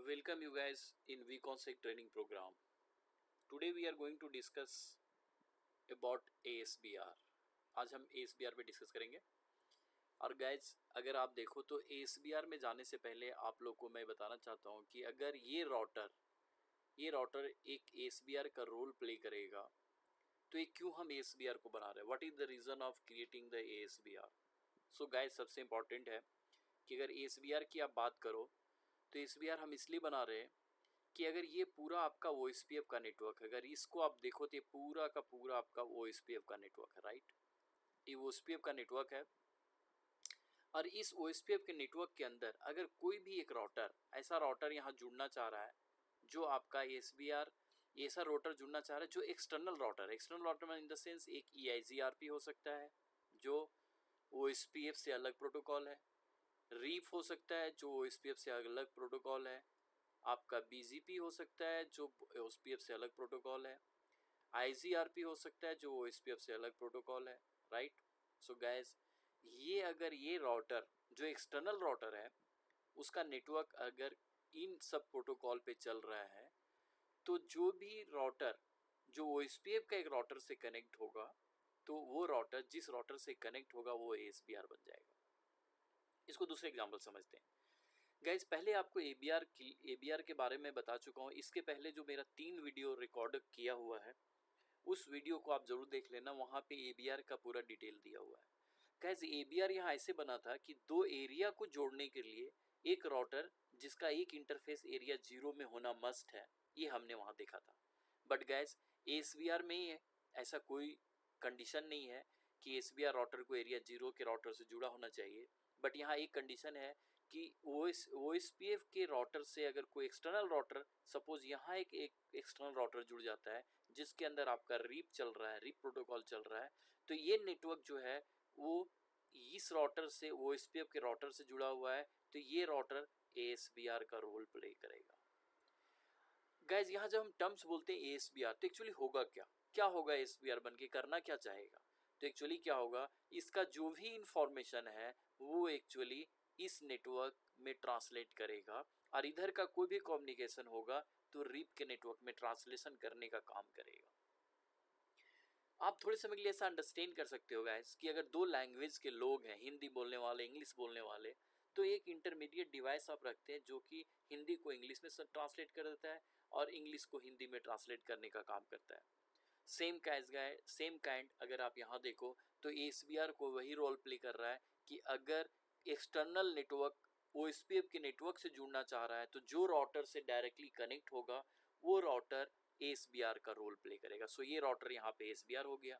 Welcome you guys in VConsec training program. Today we are going to discuss about ASBR. आज हम ASBR पे discuss करेंगे। और guys अगर आप देखो तो ASBR में जाने से पहले आप लोग को मैं बताना चाहता हूँ कि अगर ये राउटर एक ASBR का रोल प्ले करेगा तो ये क्यों हम ASBR को बना रहे हैं, what is the reason of creating the ASBR। So guys सबसे इम्पॉर्टेंट है कि अगर ASBR की आप बात करो तो ASBR हम इसलिए बना रहे हैं कि अगर ये पूरा आपका OSPF का नेटवर्क है, अगर इसको आप देखो तो ये पूरा का पूरा आपका OSPF का नेटवर्क है, राइट। ये OSPF का नेटवर्क है और इस OSPF के नेटवर्क के अंदर अगर कोई भी एक ऐसा राउटर यहाँ जुड़ना चाह रहा है जो आपका ASBR ऐसा राउटर जुड़ना चाह रहा है जो एक्सटर्नल राउटर में इन द सेंस एक EIGRP हो सकता है जो OSPF से अलग प्रोटोकॉल है, रीप हो सकता है जो OSPF से अलग प्रोटोकॉल है, आपका BGP हो सकता है जो OSPF से अलग प्रोटोकॉल है, IGRP हो सकता है जो OSPF से अलग प्रोटोकॉल है, राइट। सो गाइज ये अगर ये राउटर जो एक्सटर्नल राउटर है उसका नेटवर्क अगर इन सब प्रोटोकॉल पे चल रहा है तो जो भी राउटर जो OSPF का एक राउटर से कनेक्ट होगा तो वो राउटर जिस राउटर से कनेक्ट होगा वो ASBR बन जाएगा। इसको दूसरे एग्जाम्पल समझते हैं। गाइज पहले आपको ABR के बारे में बता चुका हूँ। इसके पहले जो मेरा 3 वीडियो रिकॉर्ड किया हुआ है उस वीडियो को आप ज़रूर देख लेना, वहाँ पे ABR का पूरा डिटेल दिया हुआ है। गाइज ABR यहाँ ऐसे बना था कि 2 एरिया को जोड़ने के लिए एक राउटर जिसका एक इंटरफेस एरिया 0 में होना मस्ट है, ये हमने वहाँ देखा था। बट गाइज ASBR में ऐसा कोई कंडीशन नहीं है कि ASBR राउटर को एरिया 0 के राउटर से जुड़ा होना चाहिए। बट यहाँ एक कंडीशन है कि OSPF के राउटर से अगर कोई एक्सटर्नल राउटर, सपोज यहाँ एक एक्सटर्नल राउटर जुड़ जाता है जिसके अंदर आपका रीप चल रहा है, रीप प्रोटोकॉल चल रहा है, तो ये नेटवर्क जो है वो इस राउटर से OSPF के राउटर से जुड़ा हुआ है, तो ये राउटर ASBR का रोल प्ले करेगा। गाइज यहाँ जब हम टर्म्स बोलते हैं ASBR तो एक्चुअली होगा क्या होगा ASBR बन के करना क्या चाहेगा, तो एक्चुअली क्या होगा, इसका जो भी इंफॉर्मेशन है वो एक्चुअली इस नेटवर्क में ट्रांसलेट करेगा और इधर का कोई भी कम्युनिकेशन होगा तो रीप के नेटवर्क में ट्रांसलेशन करने का काम करेगा। आप थोड़े समय के लिए ऐसा अंडरस्टैंड कर सकते हो गाइस कि अगर 2 लैंग्वेज के लोग हैं, हिंदी बोलने वाले इंग्लिश बोलने वाले, तो एक इंटरमीडिएट डिवाइस आप रखते हैं जो कि हिंदी को इंग्लिश में ट्रांसलेट कर देता है और इंग्लिश को हिंदी में ट्रांसलेट करने का काम करता है। सेम काइंड अगर आप यहाँ देखो तो ASBR को वही रोल प्ले कर रहा है कि अगर एक्सटर्नल नेटवर्क OSPF के नेटवर्क से जुड़ना चाह रहा है तो जो राउटर से डायरेक्टली कनेक्ट होगा वो राउटर ASBR का रोल प्ले करेगा। सो ये राउटर यहाँ पे ASBR हो गया,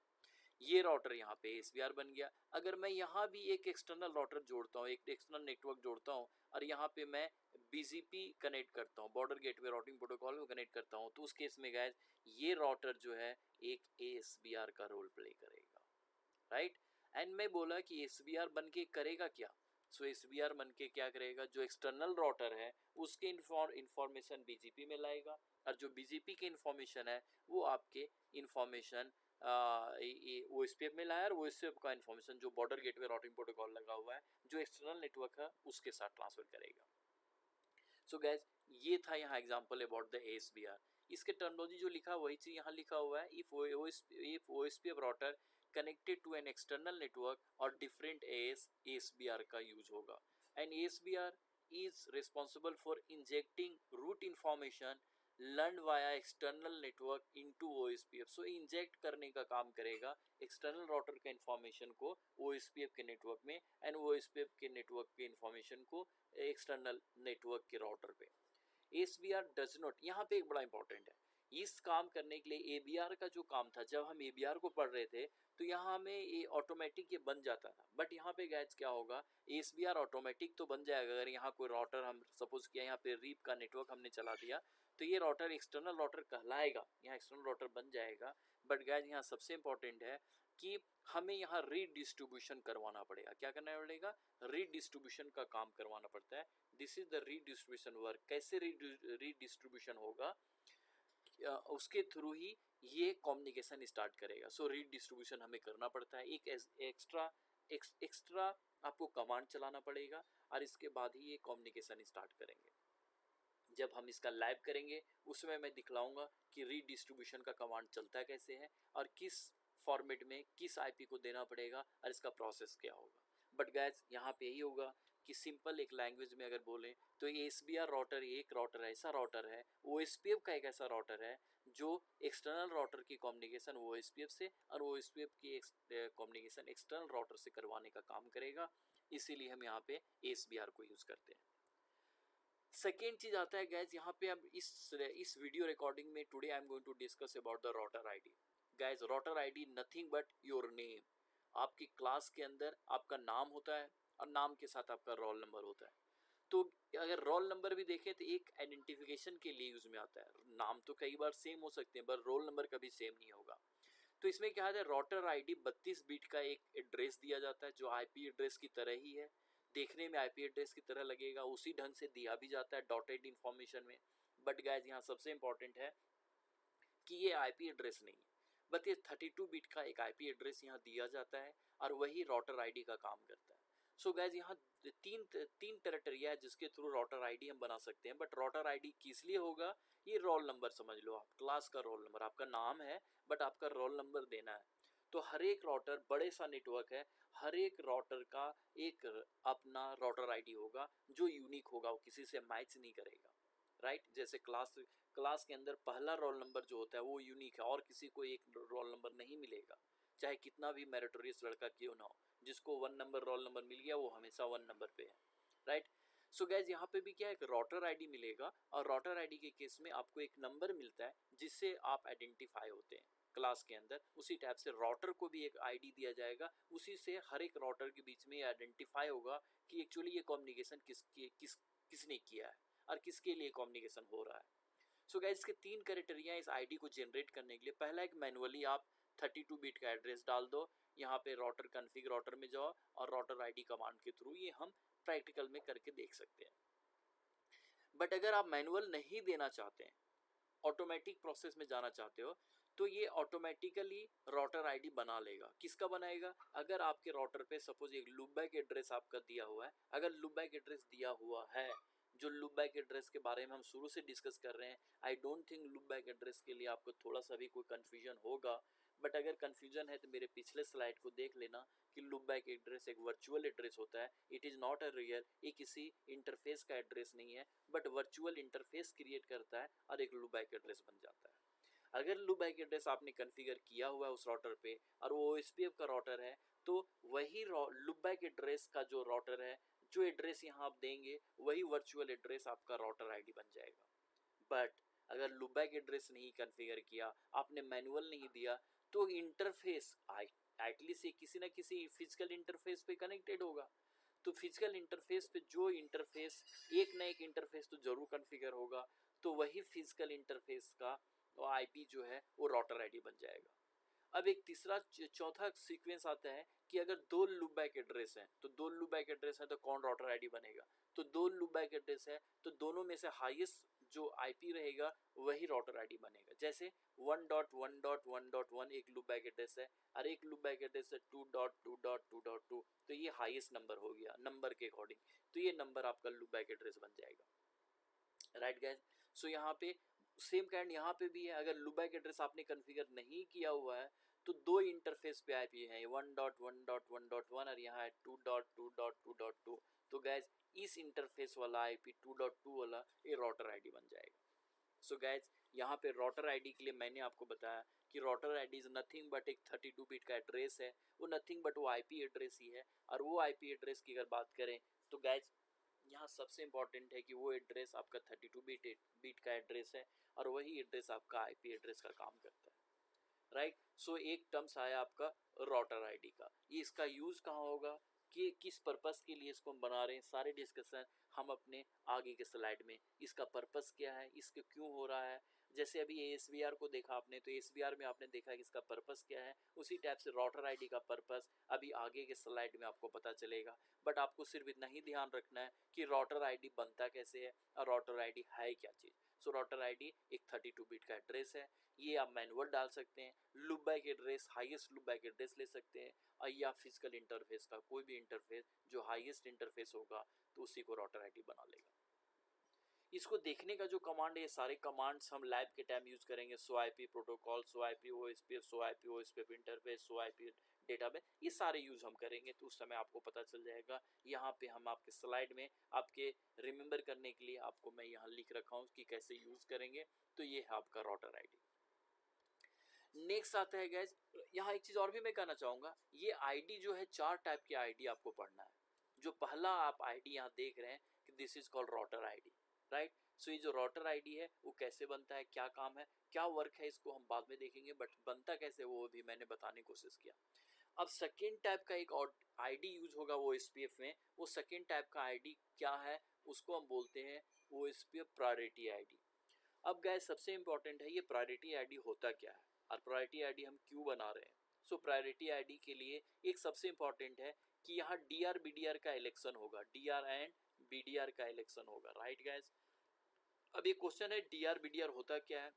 ये राउटर यहाँ पे ASBR बन गया। अगर मैं यहाँ भी एक एक्सटर्नल राउटर जोड़ता हूँ, एक एक्सटर्नल नेटवर्क जोड़ता हूँ और यहाँ पे मैं BGP कनेक्ट करता हूँ, बॉर्डर गेटवे राउटिंग प्रोटोकॉल को कनेक्ट करता हूँ, तो उस केस में गाइस ये राउटर जो है एक ASBR का रोल प्ले करेगा, राइट। एंड मैं बोला कि ASBR बन के करेगा क्या, सो ASBR बन के क्या करेगा, जो एक्सटर्नल राउटर है उसके इंफॉर्मेशन BGP में लाएगा और जो BGP की इंफॉर्मेशन है वो आपके इंफॉर्मेशन OSPF में लाया और OSPF का इंफॉर्मेशन जो बॉर्डर गेटवे राउटिंग प्रोटोकॉल लगा हुआ है जो एक्सटर्नल नेटवर्क है उसके साथ ट्रांसफर करेगा। सो गैस ये था यहाँ एग्जांपल अबाउट द ASBR। इसके टर्मिनोलॉजी जो लिखा वही चीज़ यहाँ लिखा हुआ है, if OSPF router connected to an external network और डिफरेंट ASBR का यूज होगा and ASBR is responsible for injecting route information learn via external network into OSPF। So inject करने का काम करेगा एक्सटर्नल राउटर के इंफॉर्मेशन को OSPF के नेटवर्क में एंड OSPF के नेटवर्क के इंफॉर्मेशन को एक्सटर्नल नेटवर्क के राउटर पे। ASBR डज नॉट, यहाँ पे एक बड़ा इंपॉर्टेंट है, इस काम करने के लिए ABR का जो काम था, जब हम ABR को पढ़ रहे थे तो यहाँ हमें ये ऑटोमेटिक ये बन जाता था, बट यहाँ पे गाइस क्या होगा, ASBR ऑटोमेटिक तो बन जाएगा अगर यहाँ कोई राउटर हम सपोज किया यहाँ पे रीप का नेटवर्क हमने चला दिया तो ये राउटर एक्सटर्नल राउटर कहलाएगा, यहाँ एक्सटर्नल राउटर बन जाएगा। बट गाइस यहाँ सबसे इंपॉर्टेंट है कि हमें यहाँ रीडिस्ट्रीब्यूशन करवाना पड़ेगा। क्या करना पड़ेगा, रीडिस्ट्रीब्यूशन का काम करवाना पड़ता है। This is the redistribution work. कैसे रीडिस्ट्रीब्यूशन होगा, उसके थ्रू ही ये कम्युनिकेशन स्टार्ट करेगा। सो रीडिस्ट्रीब्यूशन हमें करना पड़ता है, एक एक्स्ट्रा आपको कमांड चलाना पड़ेगा और इसके बाद ही ये कम्युनिकेशन स्टार्ट करेंगे। जब हम इसका लाइव करेंगे उसमें मैं दिखलाऊंगा कि रीडिस्ट्रीब्यूशन का कमांड चलता कैसे है और किस फॉर्मेट में किस आईपी को देना पड़ेगा और इसका प्रोसेस क्या होगा। बट गाइस यहाँ पे यही होगा कि सिंपल एक लैंग्वेज में अगर बोलें तो ये एसबीआर राउटर एक राउटर ऐसा राउटर है, ओएसपीएफ का एक ऐसा राउटर है जो एक्सटर्नल राउटर की कम्युनिकेशन ओएसपीएफ से और ओएसपीएफ की कम्युनिकेशन एक्सटर्नल राउटर से करवाने का काम करेगा, इसीलिए हम यहाँ पे एसबीआर को यूज़ करते हैं। सेकेंड चीज आता है गैस, यहाँ पे अब इस वीडियो रिकॉर्डिंग में today I am going to discuss about the router ID. Guys router ID nothing but your name. आपकी क्लास के अंदर आपका नाम होता है और नाम के साथ आपका रोल नंबर होता है। तो अगर रोल नंबर भी देखें तो एक आइडेंटिफिकेशन के लिए यूज में आता है। नाम तो कई बार सेम हो सकते हैं पर रोल नंबर कभी सेम नहीं होगा। तो इसमें क्या है, राउटर आईडी 32 बिट का एक एड्रेस दिया जाता है जो आईपी एड्रेस की तरह ही है, देखने में आईपी एड्रेस की तरह लगेगा, उसी ढंग से दिया भी जाता है डॉटेड इन्फॉर्मेशन में। बट गाइस यहाँ सबसे इंपॉर्टेंट है कि ये आईपी एड्रेस नहीं है, बट ये 32 बिट का एक आईपी एड्रेस यहाँ दिया जाता है और वही राउटर आईडी का काम करता है। सो गाइस यहाँ तीन टेरिटरिया है जिसके थ्रू राउटर आईडी हम बना सकते हैं। बट राउटर आईडी किस लिए होगा, ये रोल नंबर समझ लो आप, क्लास का रोल नंबर, आपका नाम है बट आपका रोल नंबर देना है। तो हर एक राउटर बड़े सा नेटवर्क है, हर एक राउटर का एक अपना राउटर आईडी होगा जो यूनिक होगा, वो किसी से मैच नहीं करेगा, राइट। जैसे क्लास के अंदर पहला रोल नंबर जो होता है वो यूनिक है और किसी को एक रोल नंबर नहीं मिलेगा, चाहे कितना भी मेरिटोरियस लड़का क्यों ना हो। जिसको 1 नंबर रोल नंबर मिल गया वो हमेशा 1 नंबर पे है, राइट। सो गैस यहाँ पे भी क्या है, एक राउटर आईडी मिलेगा और राउटर आईडी के केस में आपको एक नंबर मिलता है जिससे आप आइडेंटिफाई होते हैं क्लास के अंदर। उसी टाइप से राउटर को भी एक आईडी दिया जाएगा, उसी से हर एक राउटर के बीच में आइडेंटिफाई होगा कि एक्चुअली ये कम्युनिकेशन किसने किया है और किसके लिए कम्युनिकेशन हो रहा है। सो गाइस इसके 3 क्राइटेरिया इस आईडी को जनरेट करने के लिए। पहला एक मैनुअली आप 32 बिट का एड्रेस डाल दो, यहाँ पे राउटर कॉन्फ़िग राउटर में जाओ और राउटर आईडी कमांड के थ्रू ये हम प्रैक्टिकल में करके देख सकते हैं। बट अगर आप मैनुअल नहीं देना चाहते हैं, ऑटोमेटिक प्रोसेस में जाना चाहते हो, तो ये ऑटोमेटिकली राउटर आईडी बना लेगा। किसका बनाएगा, अगर आपके राउटर पे सपोज एक लूपबैक एड्रेस आपका दिया हुआ है, अगर लूपबैक एड्रेस दिया हुआ है, जो लूपबैक एड्रेस के बारे में हम शुरू से डिस्कस कर रहे हैं, I don't think loopback address के लिए आपको थोड़ा सा भी कोई कन्फ्यूजन होगा। बट अगर कन्फ्यूजन है तो मेरे पिछले स्लाइड को देख लेना कि लूपबैक एड्रेस एक वर्चुअल एड्रेस होता है, it is not a real, ये किसी इंटरफेस का एड्रेस नहीं है बट वर्चुअल इंटरफेस क्रिएट करता है और एक लूपबैक एड्रेस बन जाता है। अगर लूपबैक एड्रेस आपने कॉन्फ़िगर किया हुआ है उस राउटर पे और वो ओएसपीएफ का राउटर है, तो वही लूपबैक एड्रेस का जो राउटर है, जो एड्रेस यहाँ आप देंगे वही वर्चुअल एड्रेस आपका राउटर आईडी बन जाएगा। बट अगर लूपबैक एड्रेस नहीं कॉन्फ़िगर किया, आपने मैनुअल नहीं दिया, तो इंटरफेस एटलीस्ट ये किसी ना किसी फिजिकल इंटरफेस पे कनेक्टेड होगा। तो फिजिकल इंटरफेस पे जो इंटरफेस एक ना एक इंटरफेस तो जरूर कॉन्फ़िगर होगा, तो वही फिजिकल इंटरफेस का आईपी जो है वो राउटर आईडी बन जाएगा। अब एक तीसरा चौथा सीक्वेंस आता है कि अगर 2 लूपबैक एड्रेस हैं, तो 2 लूपबैक एड्रेस है तो कौन राउटर आईडी बनेगा, तो 2 लूपबैक एड्रेस है तो दोनों में से हाईएस्ट जो आईपी रहेगा वही राउटर आईडी बनेगा। जैसे 1.1.1.1 एक लूपबैक एड्रेस है और एक लूपबैक एड्रेस है 2.2.2.2, तो ये हाईएस्ट नंबर हो गया नंबर के अकॉर्डिंग, तो ये नंबर आपका लूपबैक एड्रेस बन जाएगा, राइट गाइस। सो यहाँ पे सेम काइंड यहाँ पे भी है, अगर लूपबैक एड्रेस आपने कॉन्फ़िगर नहीं किया हुआ है तो 2 इंटरफेस पे आईपी है, 1.1.1.1 और यहाँ है 2.2.2.2, तो गैस इस इंटरफेस वाला आईपी 2.2 वाला ये राउटर आईडी बन जाएगा। सो गैस यहाँ पे राउटर आईडी के लिए मैंने आपको बताया कि router ID is nothing but एक 32 बिट का एड्रेस है, वो नथिंग बट वो आईपी एड्रेस ही है। और वो आईपी एड्रेस की अगर बात करें तो गैस यहाँ सबसे इंपॉर्टेंट है कि वो एड्रेस आपका 32 बिट का एड्रेस है और वही एड्रेस आपका आईपी एड्रेस का काम करता है, राइट। सो एक टर्म्स आया आपका राउटर आईडी का, ये इसका यूज़ कहाँ होगा, कि किस पर्पस के लिए इसको हम बना रहे हैं, सारे डिस्कशन हम अपने आगे के स्लाइड में, इसका पर्पस क्या है, इसके क्यों हो रहा है। जैसे अभी एएसबीआर को देखा आपने, तो एएसबीआर में आपने देखा कि इसका पर्पस क्या है, उसी टाइप से राउटर आईडी का पर्पस अभी आगे के स्लाइड में आपको पता चलेगा। बट आपको सिर्फ इतना ही ध्यान रखना है कि राउटर आईडी बनता कैसे है और राउटर आईडी है क्या चीज़। सो राउटर आईडी एक 32 बिट का एड्रेस है, ये आप मैनुअल डाल सकते हैं, loopback address highest loopback address ले सकते हैं, या फिजिकल इंटरफेस का कोई भी इंटरफेस जो हाईएस्ट इंटरफेस होगा तो उसी को राउटर आईडी बना लेगा। इसको देखने का जो कमांड है, ये सारे कमांड्स हम लैब के टाइम यूज करेंगे। सो आईपी प्रोटोकॉल, सो आईपी ओएसपीएफ, सो आईपी ओएसपीएफ इंटरफेस, सो आईपी डेटाबेस, ये सारे यूज हम करेंगे। तो उस समय आपको पता चल जाएगा। यहाँ पे हम आपके स्लाइड में आपके रिमेंबर करने के लिए आपको मैं यहाँ लिख रखा हूँ कि कैसे यूज करेंगे। तो ये है आपका राउटर आईडी। नेक्स्ट आता है गैस, यहाँ एक चीज और भी मैं कहना चाहूंगा, ये आईडी जो है 4 टाइप की आईडी आपको पढ़ना है। जो पहला आप आईडी यहाँ देख रहे हैं कि this is called router ID, right. So ये जो राउटर आईडी है वो कैसे बनता है, क्या काम है, क्या वर्क है, इसको हम बाद में देखेंगे, बट बनता कैसे वो भी मैंने बताने की कोशिश किया। अब सेकेंड टाइप का एक और आईडी यूज होगा वो एसपीएफ में। वो सेकेंड टाइप का आईडी क्या है, उसको हम बोलते हैं वो एसपीएफ प्रायोरिटी आईडी। अब गैस सबसे इंपॉर्टेंट है, ये प्रायोरिटी आईडी होता क्या है और प्रायोरिटी आईडी हम क्यों बना रहे हैं। सो प्रायोरिटी आईडी के लिए एक सबसे इंपॉर्टेंट है कि यहाँ डीआर बीडीआर का इलेक्शन होगा, डीआर एंड बीडीआर का इलेक्शन होगा, राइट गैस। अब ये क्वेश्चन है डीआर बीडीआर होता क्या है,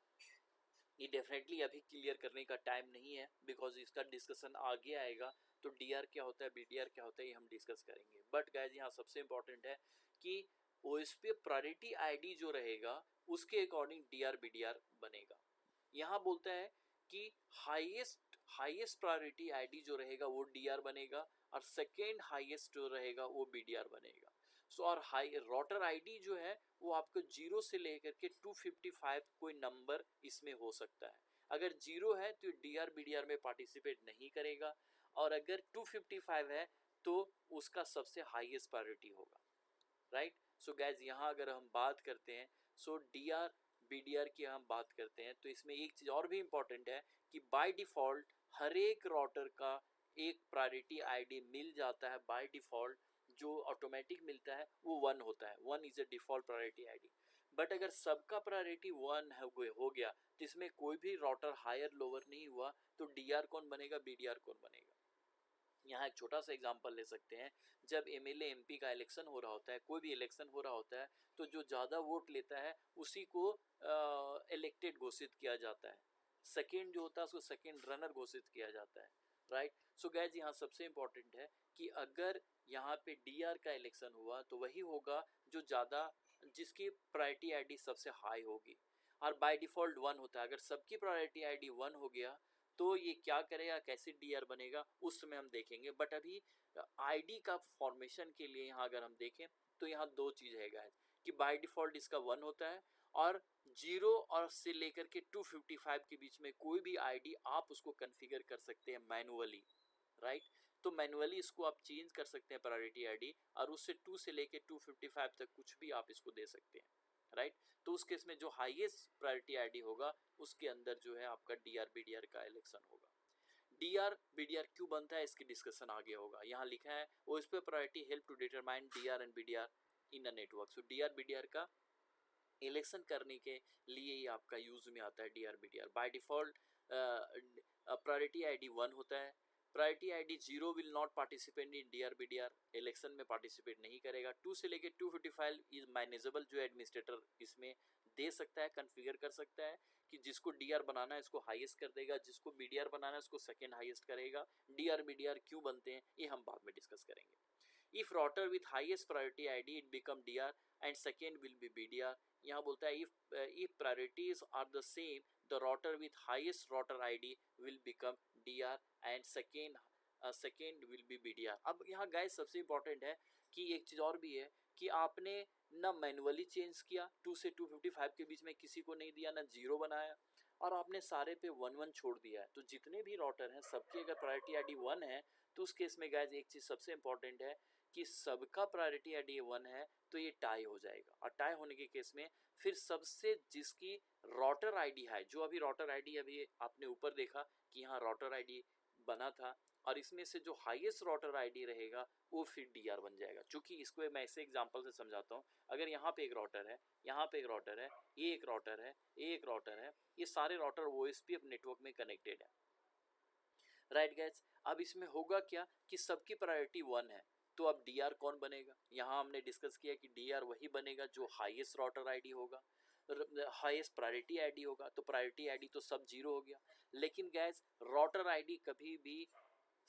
ये डेफिनेटली अभी क्लियर करने का टाइम नहीं है, बिकॉज इसका डिस्कशन आगे आएगा। तो डीआर क्या होता है, बीडीआर क्या होता है, ये हम डिस्कस करेंगे। बट गाइज यहाँ सबसे इंपॉर्टेंट है कि ओएसपी प्रायोरिटी आईडी जो रहेगा उसके अकॉर्डिंग डीआर बीडीआर बनेगा। यहाँ बोलता है कि हाईएस्ट प्रायोरिटी आईडी जो रहेगा वो डीआर बनेगा और सेकेंड हाईएस्ट जो रहेगा वो बीडीआर बनेगा। सो और हाई राउटर आईडी जो है वो आपको 0 से लेकर के 255 कोई नंबर इसमें हो सकता है। अगर 0 है तो डीआर बीडीआर में पार्टिसिपेट नहीं करेगा, और अगर 255 है तो उसका सबसे हाईएस्ट प्रायोरिटी होगा, राइट। सो गैस यहाँ अगर हम बात करते हैं, सो डीआर बीडीआर की हम बात करते हैं, तो इसमें एक चीज़ और भी इम्पॉर्टेंट है कि बाय डिफ़ॉल्ट हर एक राउटर का एक प्रायोरिटी आईडी मिल जाता है। बाय डिफ़ॉल्ट जो ऑटोमेटिक मिलता है वो 1 होता है, 1 is a default priority ID. But अगर सबका प्रायोरिटी 1 हो गया तो इसमें कोई भी राउटर हायर लोअर नहीं हुआ, तो डीआर कौन बनेगा, बीडीआर कौन बनेगा। यहाँ एक छोटा सा एग्जांपल ले सकते हैं, जब एमएलए एमपी का इलेक्शन हो रहा होता है, कोई भी इलेक्शन हो रहा होता है, तो जो ज़्यादा वोट लेता है उसी को इलेक्टेड घोषित किया जाता है। सेकेंड जो होता है उसको सेकेंड रनर घोषित किया जाता है, राइट। सो गैस यहाँ सबसे इम्पॉर्टेंट है कि अगर यहाँ पे डीआर का इलेक्शन हुआ तो वही होगा जो ज़्यादा, जिसकी प्रायोरिटी आईडी सबसे हाई होगी, और बाय डिफ़ॉल्ट 1 होता है। अगर सबकी प्रायोरिटी आईडी 1 हो गया तो ये क्या करेगा, कैसे डीआर बनेगा, उस समय हम देखेंगे। बट अभी आईडी का फॉर्मेशन के लिए यहाँ अगर हम देखें तो यहाँ 2 चीज़ है गाइस, कि बाय डिफ़ॉल्ट इसका 1 होता है, और 0 और से लेकर के 255 के बीच में कोई भी आईडी आप उसको कॉन्फ़िगर कर सकते हैं मैनुअली, राइट। तो मैनुअली इसको आप चेंज कर सकते हैं प्रायोरिटी आईडी, और उससे 2 से लेकर 255 तक कुछ भी आप इसको दे सकते हैं, राइट। तो उस केस में जो हाईएस्ट प्रायोरिटी आईडी होगा उसके अंदर जो है आपका डीआर बीडीआर का इलेक्शन होगा। डीआर बीडीआर क्यों बनता है इसकी डिस्कशन आगे होगा। यहाँ लिखा है OSP priority help to determine DR and BDR in a network. So DR BDR का इलेक्शन करने के लिए ही आपका यूज में आता है DR BDR. By default priority ID 1 होता है। Priority ID 0 will not participate in DR BDR, election में पार्टिसिपेट नहीं करेगा। 2 से लेकर 255 इज मैनेजेबल, जो एडमिनिस्ट्रेटर इसमें दे सकता है, कॉन्फ़िगर कर सकता है कि जिसको डीआर बनाना है इसको हाईएस्ट कर देगा, जिसको बीडीआर बनाना है उसको सेकेंड हाईएस्ट करेगा। डीआर बीडीआर क्यों बनते हैं ये हम बाद में डिस्कस करेंगे। If router with highest priority ID it become D R and second will be BDR. यहाँ बोलता है if priorities are the same, the router with highest router ID will become DR and second will be BDR। अब यहाँ guys सबसे important है कि एक चीज़ और भी है कि आपने ना मैनुअली चेंज किया, 2 से 255 के बीच में किसी को नहीं दिया, ना 0 बनाया, और आपने सारे पे 1 छोड़ दिया है। तो जितने भी राउटर हैं सबकी अगर प्रायोरिटी आईडी 1 है तो उस केस में गाइस एक चीज़ सबसे इम्पोर्टेंट है कि सबका प्रायोरिटी आईडी 1 है तो ये टाई हो जाएगा, और टाई होने के केस में फिर सबसे जिसकी राउटर आईडी है, जो अभी राउटर आईडी अभी आपने ऊपर देखा कि यहाँ राउटर आईडी बना था, और इसमें से जो हाईएस्ट राउटर आईडी रहेगा वो फिर डीआर बन जाएगा। चूँकि इसको मैं ऐसे एग्जांपल से समझाता हूँ, अगर यहाँ पे एक राउटर है, यहाँ पे एक राउटर है, ये एक राउटर है, ये एक राउटर है, ये सारे राउटर ओएसपीएफ नेटवर्क में कनेक्टेड है, राइट गाइस। अब इसमें होगा क्या कि सबकी प्रायोरिटी 1 है, तो अब डीआर कौन बनेगा। यहाँ हमने डिस्कस किया कि डीआर वही बनेगा जो हाईएस्ट राउटर आईडी होगा, हाईएस्ट प्रायोरिटी आईडी होगा। तो प्रायोरिटी आईडी तो सब 0 हो गया, लेकिन गैस राउटर आईडी कभी भी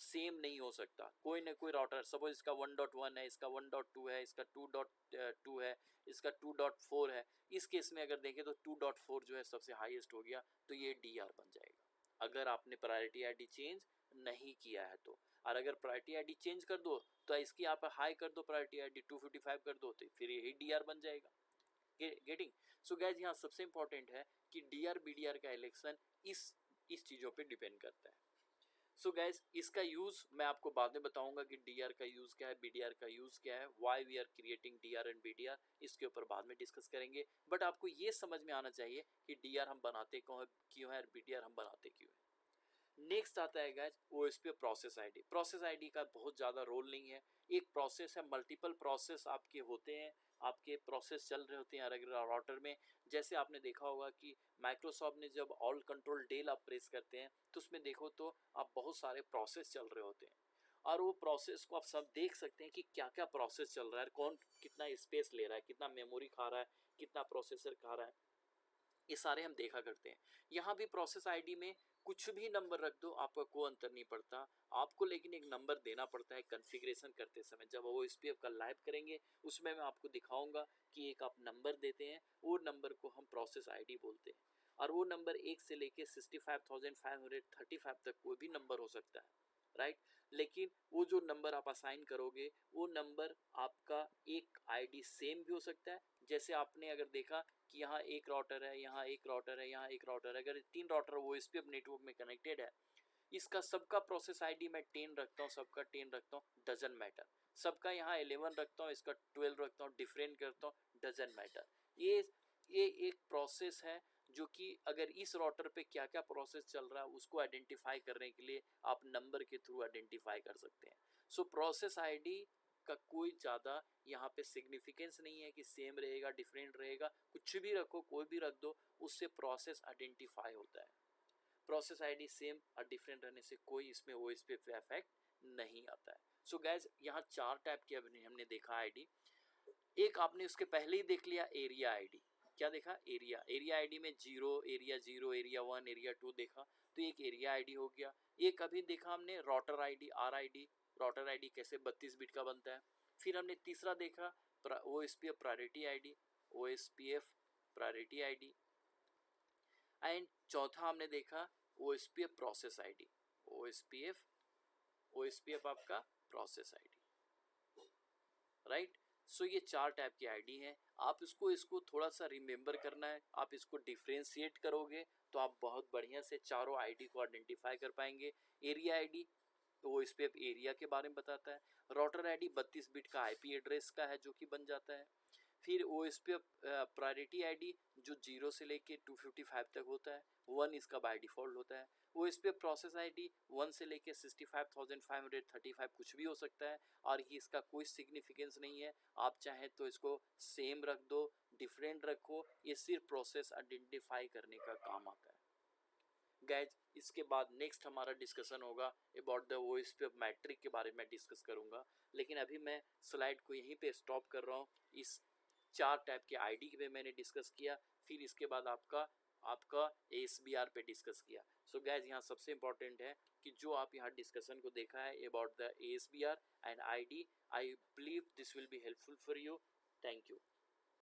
सेम नहीं हो सकता। कोई ना कोई राउटर, सपोज इसका 1.1 है, इसका 1.2 है, इसका 2.2 है, इसका 2.4 है, इस केस में अगर देखें तो 2.4 जो है सबसे हाईएस्ट हो गया, तो ये DR बन जाएगा अगर आपने प्रायोरिटी आईडी चेंज नहीं किया है तो। और अगर प्रायोरिटी आईडी चेंज कर दो तो इसकी आप हाई कर दो, प्रायोरिटी आईडी 255 कर दो, तो फिर यही DR बन जाएगा। गेटिंग? सो गाइज यहाँ सबसे इंपॉर्टेंट है कि DR BDR का इलेक्शन इस चीज़ों पे डिपेंड करता है। सो गाइज इसका यूज़ मैं आपको बाद में बताऊंगा कि DR का यूज़ क्या है, BDR का यूज़ क्या है, why we are creating DR and BDR, इसके ऊपर बाद में डिस्कस करेंगे। बट आपको ये समझ में आना चाहिए कि DR हम बनाते क्यों है और BDR हम बनाते क्यों है। नेक्स्ट आता है guys OSPF process ID. Process ID का बहुत ज़्यादा रोल नहीं है, एक प्रोसेस है, मल्टीपल प्रोसेस आपके होते हैं, आपके प्रोसेस चल रहे होते हैं अलग अलग राउटर में। जैसे आपने देखा होगा कि माइक्रोसॉफ्ट ने जब ऑल कंट्रोल डेल आप प्रेस करते हैं तो उसमें देखो तो आप बहुत सारे प्रोसेस चल रहे होते हैं, और वो प्रोसेस को आप सब देख सकते हैं कि क्या क्या प्रोसेस चल रहा है, कौन कितना स्पेस ले रहा है, कितना मेमोरी खा रहा है, कितना प्रोसेसर खा रहा है, ये सारे हम देखा करते हैं। यहाँ भी प्रोसेस आईडी में कुछ भी नंबर रख दो, आपका कोई अंतर नहीं पड़ता आपको, लेकिन एक नंबर देना पड़ता है कॉन्फ़िगरेशन करते समय। जब वो OSPF का लाइव करेंगे उसमें मैं आपको दिखाऊंगा कि एक आप नंबर देते हैं, वो नंबर को हम प्रोसेस आईडी बोलते हैं, और वो नंबर 1 से लेके 65,535 तक कोई भी नंबर हो सकता है, राइट। लेकिन वो जो नंबर आप असाइन करोगे वो नंबर आपका एक आईडी सेम भी हो सकता है। जैसे आपने अगर देखा कि यहाँ एक राउटर है, यहाँ एक राउटर है, यहाँ एक राउटर है, अगर 3 राउटर वो OSPF नेटवर्क में कनेक्टेड है, इसका सबका प्रोसेस आईडी मैं 10 रखता हूँ, सबका 10 रखता हूँ, डजन मैटर। सबका यहाँ 11 रखता हूँ, इसका 12 रखता हूँ, डिफरेंट करता हूँ, डजन मैटर। ये एक प्रोसेस है जो कि अगर इस राउटर पे क्या क्या प्रोसेस चल रहा है उसको आइडेंटिफाई करने के लिए आप नंबर के थ्रू आइडेंटिफाई कर सकते हैं। सो प्रोसेस आईडी का कोई ज़्यादा यहाँ पे सिग्निफिकेंस नहीं है कि सेम रहेगा डिफरेंट रहेगा, कुछ भी रखो, कोई भी रख दो, उससे प्रोसेस आइडेंटिफाई होता है। प्रोसेस आईडी सेम और डिफरेंट रहने से कोई इसमें OSPF पे इफेक्ट नहीं आता है। सो गैस यहाँ 4 टाइप की हमने देखा आईडी। एक आपने उसके पहले ही देख लिया एरिया आईडी। क्या देखा? एरिया आईडी में 0, एरिया 0, एरिया 1, एरिया 2 देखा, तो एक एरिया आईडी हो गया। एक अभी देखा हमने router ID, RID, router ID कैसे 32 बिट का बनता है। फिर हमने तीसरा देखा OSPF priority ID, OSPF priority ID, and चौथा हमने देखा OSPF प्रोसेस आईडी, OSPF आपका प्रोसेस आईडी, राइट। सो ये 4 टाइप की आईडी हैं। आप इसको थोड़ा सा रिमेंबर करना है, आप इसको डिफ्रेंशिएट करोगे तो आप बहुत बढ़िया से चारों आईडी को आइडेंटिफाई कर पाएंगे। एरिया आईडी OSPF एरिया के बारे में बताता है, राउटर आईडी 32 बिट का IP एड्रेस का है जो कि बन जाता है। फिर OSPF प्रायोरिटी आईडी जो 0 से लेके 255 तक होता है, 1 इसका बाय डिफ़ॉल्ट होता है। OSPF प्रोसेस आईडी 1 से लेके 65,535 कुछ भी हो सकता है, और ये इसका कोई सिग्निफिकेंस नहीं है। आप चाहें तो इसको सेम रख दो, डिफरेंट रखो, ये सिर्फ प्रोसेस आइडेंटिफाई करने का काम आता है। गाइज इसके बाद नेक्स्ट हमारा डिस्कशन होगा अबाउट द OSPF मैट्रिक के बारे में डिस्कस करूँगा, लेकिन अभी मैं स्लाइड को यहीं पे स्टॉप कर रहा हूँ। इस 4 टाइप के आईडी पे मैंने डिस्कस किया, फिर इसके बाद आपका ASBR पे डिस्कस किया। सो गाइज यहाँ सबसे इम्पॉर्टेंट है कि जो आप यहाँ डिस्कशन को देखा है about the ASBR and ID, I believe this will be helpful for you. Thank you.